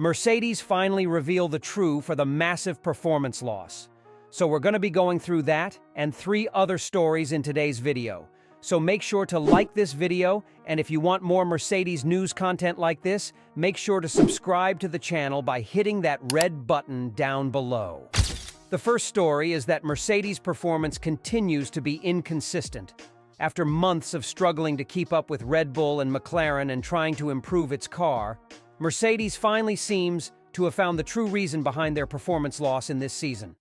Mercedes finally reveal the truth for the massive performance loss. So we're going to be going through that and 3 other stories in today's video. So make sure to like this video, and if you want more Mercedes news content like this, make sure to subscribe to the channel by hitting that red button down below. The first story is that Mercedes' performance continues to be inconsistent. After months of struggling to keep up with Red Bull and McLaren and trying to improve its car, Mercedes finally seems to have found the true reason behind their performance loss in this season.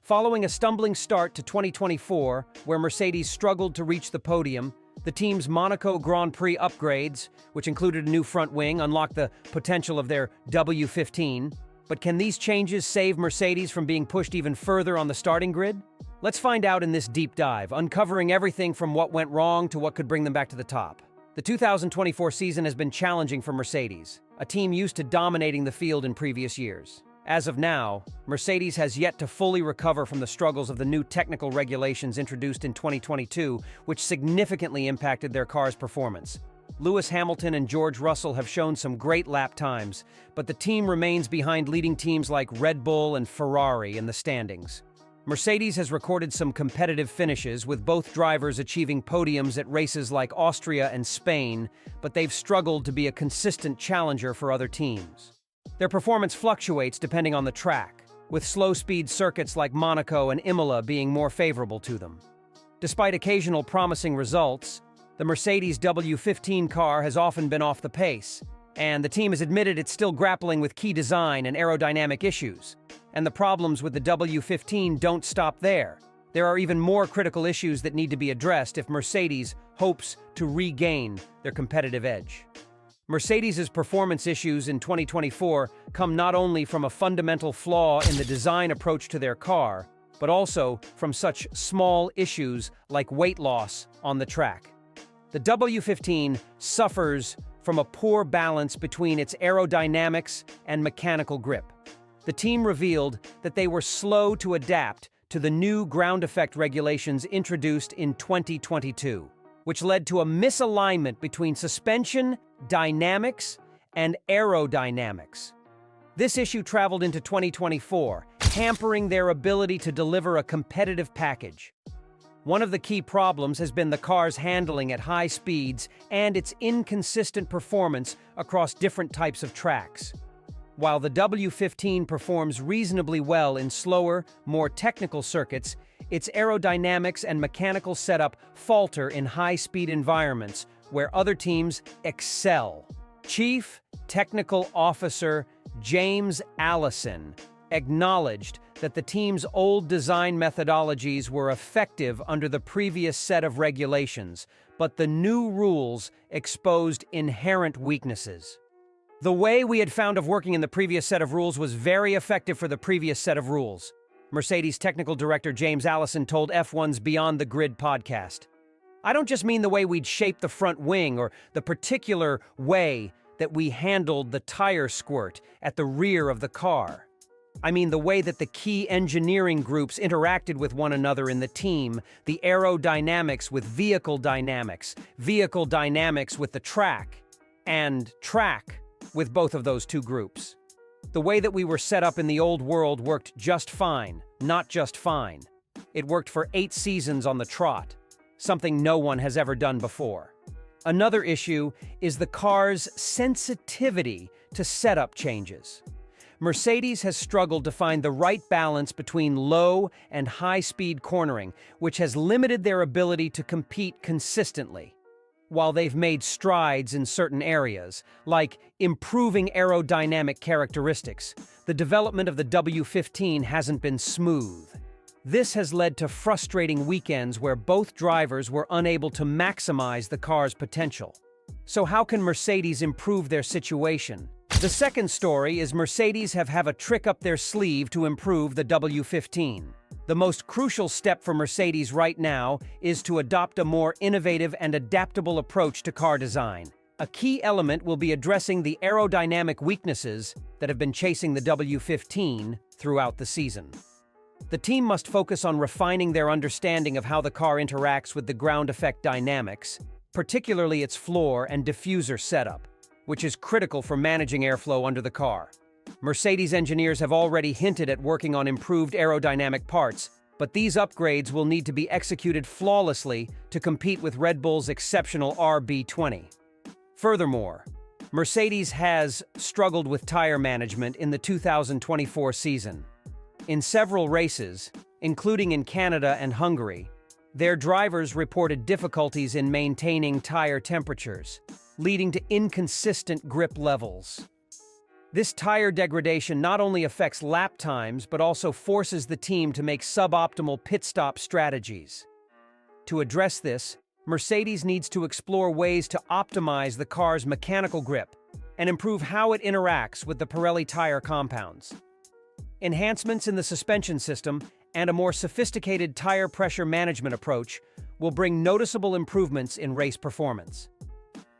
Following a stumbling start to 2024, where Mercedes struggled to reach the podium, the team's Monaco Grand Prix upgrades, which included a new front wing, unlocked the potential of their W15. But can these changes save Mercedes from being pushed even further on the starting grid? Let's find out in this deep dive, uncovering everything from what went wrong to what could bring them back to the top. The 2024 season has been challenging for Mercedes, a team used to dominating the field in previous years. As of now, Mercedes has yet to fully recover from the struggles of the new technical regulations introduced in 2022, which significantly impacted their car's performance. Lewis Hamilton and George Russell have shown some great lap times, but the team remains behind leading teams like Red Bull and Ferrari in the standings. Mercedes has recorded some competitive finishes, with both drivers achieving podiums at races like Austria and Spain, but they've struggled to be a consistent challenger for other teams. Their performance fluctuates depending on the track, with slow-speed circuits like Monaco and Imola being more favorable to them. Despite occasional promising results, the Mercedes W15 car has often been off the pace, and the team has admitted it's still grappling with key design and aerodynamic issues. And the problems with the W15 don't stop there. There are even more critical issues that need to be addressed if Mercedes hopes to regain their competitive edge. Mercedes' performance issues in 2024 come not only from a fundamental flaw in the design approach to their car, but also from such small issues like weight loss on the track. The W15 suffers from a poor balance between its aerodynamics and mechanical grip. The team revealed that they were slow to adapt to the new ground effect regulations introduced in 2022, which led to a misalignment between suspension, dynamics, and aerodynamics. This issue traveled into 2024, hampering their ability to deliver a competitive package. One of the key problems has been the car's handling at high speeds and its inconsistent performance across different types of tracks. While the W15 performs reasonably well in slower, more technical circuits, its aerodynamics and mechanical setup falter in high-speed environments where other teams excel. Chief Technical Officer James Allisson acknowledged that the team's old design methodologies were effective under the previous set of regulations, but the new rules exposed inherent weaknesses. The way we had found of working in the previous set of rules was very effective for the previous set of rules, Mercedes technical director James Allisson told F1's Beyond the Grid podcast. I don't just mean the way we'd shaped the front wing or the particular way that we handled the tire squirt at the rear of the car. I mean the way that the key engineering groups interacted with one another in the team, the aerodynamics with vehicle dynamics with the track, and track with both of those two groups. The way that we were set up in the old world worked just fine, not just fine. It worked for 8 seasons on the trot, something no one has ever done before. Another issue is the car's sensitivity to setup changes. Mercedes has struggled to find the right balance between low and high-speed cornering, which has limited their ability to compete consistently. While they've made strides in certain areas, like improving aerodynamic characteristics, the development of the W15 hasn't been smooth. This has led to frustrating weekends where both drivers were unable to maximize the car's potential. So how can Mercedes improve their situation? The second story is Mercedes have a trick up their sleeve to improve the W15. The most crucial step for Mercedes right now is to adopt a more innovative and adaptable approach to car design. A key element will be addressing the aerodynamic weaknesses that have been chasing the W15 throughout the season. The team must focus on refining their understanding of how the car interacts with the ground effect dynamics, particularly its floor and diffuser setup, which is critical for managing airflow under the car. Mercedes engineers have already hinted at working on improved aerodynamic parts, but these upgrades will need to be executed flawlessly to compete with Red Bull's exceptional RB20. Furthermore, Mercedes has struggled with tire management in the 2024 season. In several races, including in Canada and Hungary, their drivers reported difficulties in maintaining tire temperatures, leading to inconsistent grip levels. This tire degradation not only affects lap times but also forces the team to make suboptimal pit stop strategies. To address this, Mercedes needs to explore ways to optimize the car's mechanical grip and improve how it interacts with the Pirelli tire compounds. Enhancements in the suspension system and a more sophisticated tire pressure management approach will bring noticeable improvements in race performance.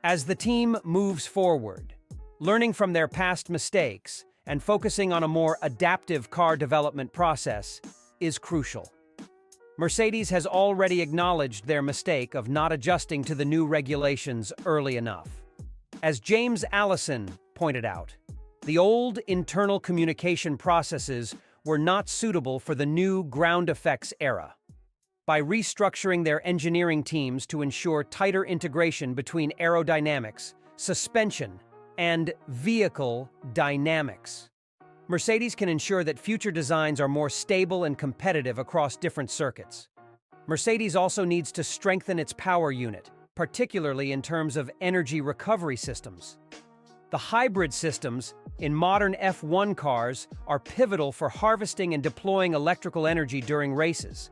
As the team moves forward, learning from their past mistakes and focusing on a more adaptive car development process is crucial. Mercedes has already acknowledged their mistake of not adjusting to the new regulations early enough. As James Allisson pointed out, the old internal communication processes were not suitable for the new ground effects era. By restructuring their engineering teams to ensure tighter integration between aerodynamics, suspension, and vehicle dynamics, Mercedes can ensure that future designs are more stable and competitive across different circuits. Mercedes also needs to strengthen its power unit, particularly in terms of energy recovery systems. The hybrid systems in modern F1 cars are pivotal for harvesting and deploying electrical energy during races,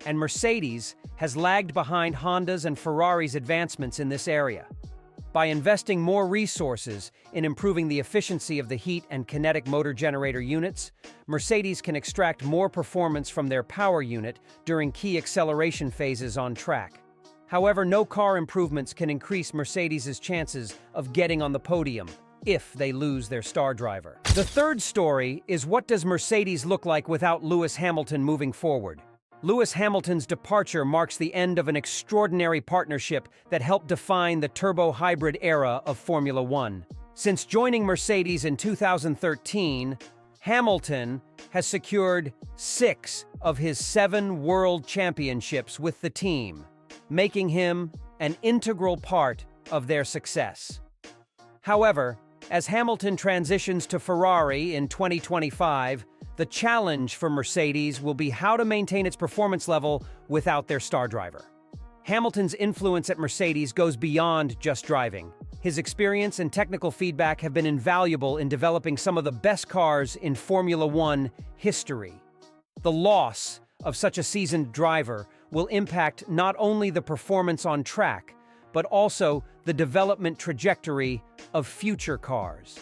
and Mercedes has lagged behind Honda's and Ferrari's advancements in this area. By investing more resources in improving the efficiency of the heat and kinetic motor generator units, Mercedes can extract more performance from their power unit during key acceleration phases on track. However, no car improvements can increase Mercedes' chances of getting on the podium if they lose their star driver. The third story is, what does Mercedes look like without Lewis Hamilton moving forward? Lewis Hamilton's departure marks the end of an extraordinary partnership that helped define the turbo-hybrid era of Formula One. Since joining Mercedes in 2013, Hamilton has secured 6 of his 7 world championships with the team, making him an integral part of their success. However, as Hamilton transitions to Ferrari in 2025, the challenge for Mercedes will be how to maintain its performance level without their star driver. Hamilton's influence at Mercedes goes beyond just driving. His experience and technical feedback have been invaluable in developing some of the best cars in Formula One history. The loss of such a seasoned driver will impact not only the performance on track, but also the development trajectory of future cars.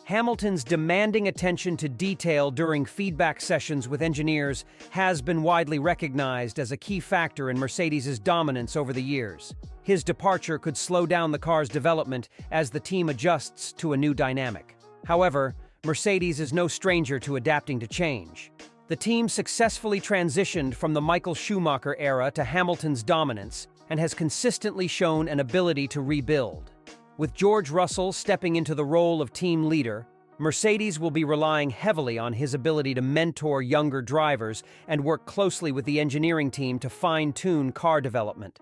Hamilton's demanding attention to detail during feedback sessions with engineers has been widely recognized as a key factor in Mercedes' dominance over the years. His departure could slow down the car's development as the team adjusts to a new dynamic. However, Mercedes is no stranger to adapting to change. The team successfully transitioned from the Michael Schumacher era to Hamilton's dominance and has consistently shown an ability to rebuild. With George Russell stepping into the role of team leader, Mercedes will be relying heavily on his ability to mentor younger drivers and work closely with the engineering team to fine-tune car development.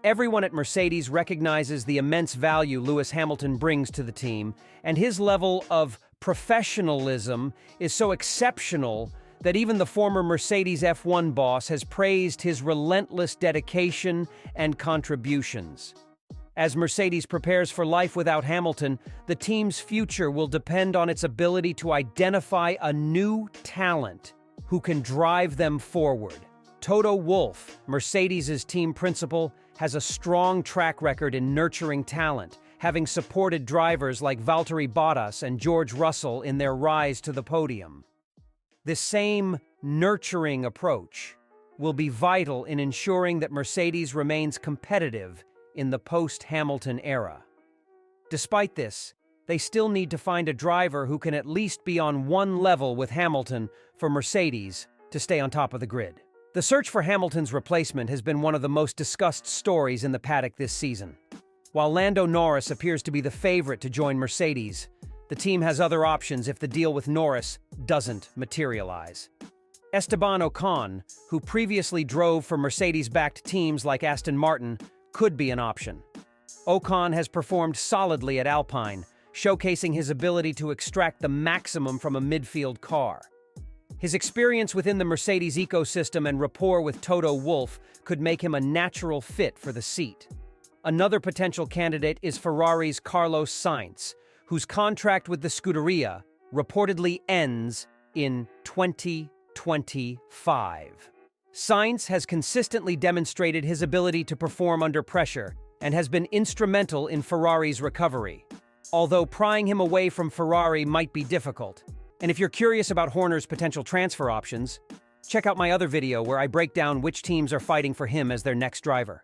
Everyone at Mercedes recognizes the immense value Lewis Hamilton brings to the team, and his level of professionalism is so exceptional that even the former Mercedes F1 boss has praised his relentless dedication and contributions. As Mercedes prepares for life without Hamilton, the team's future will depend on its ability to identify a new talent who can drive them forward. Toto Wolff, Mercedes' team principal, has a strong track record in nurturing talent, having supported drivers like Valtteri Bottas and George Russell in their rise to the podium. This same nurturing approach will be vital in ensuring that Mercedes remains competitive in the post-Hamilton era. Despite this, they still need to find a driver who can at least be on one level with Hamilton for Mercedes to stay on top of the grid. The search for Hamilton's replacement has been one of the most discussed stories in the paddock this season. While Lando Norris appears to be the favorite to join Mercedes, The team has other options if the deal with Norris doesn't materialize. Esteban Ocon, who previously drove for Mercedes-backed teams like Aston Martin, could be an option. Ocon has performed solidly at Alpine, showcasing his ability to extract the maximum from a midfield car. His experience within the Mercedes ecosystem and rapport with Toto Wolff could make him a natural fit for the seat. Another potential candidate is Ferrari's Carlos Sainz, whose contract with the Scuderia reportedly ends in 2025. Sainz has consistently demonstrated his ability to perform under pressure and has been instrumental in Ferrari's recovery, although prying him away from Ferrari might be difficult. And if you're curious about Horner's potential transfer options, check out my other video where I break down which teams are fighting for him as their next driver.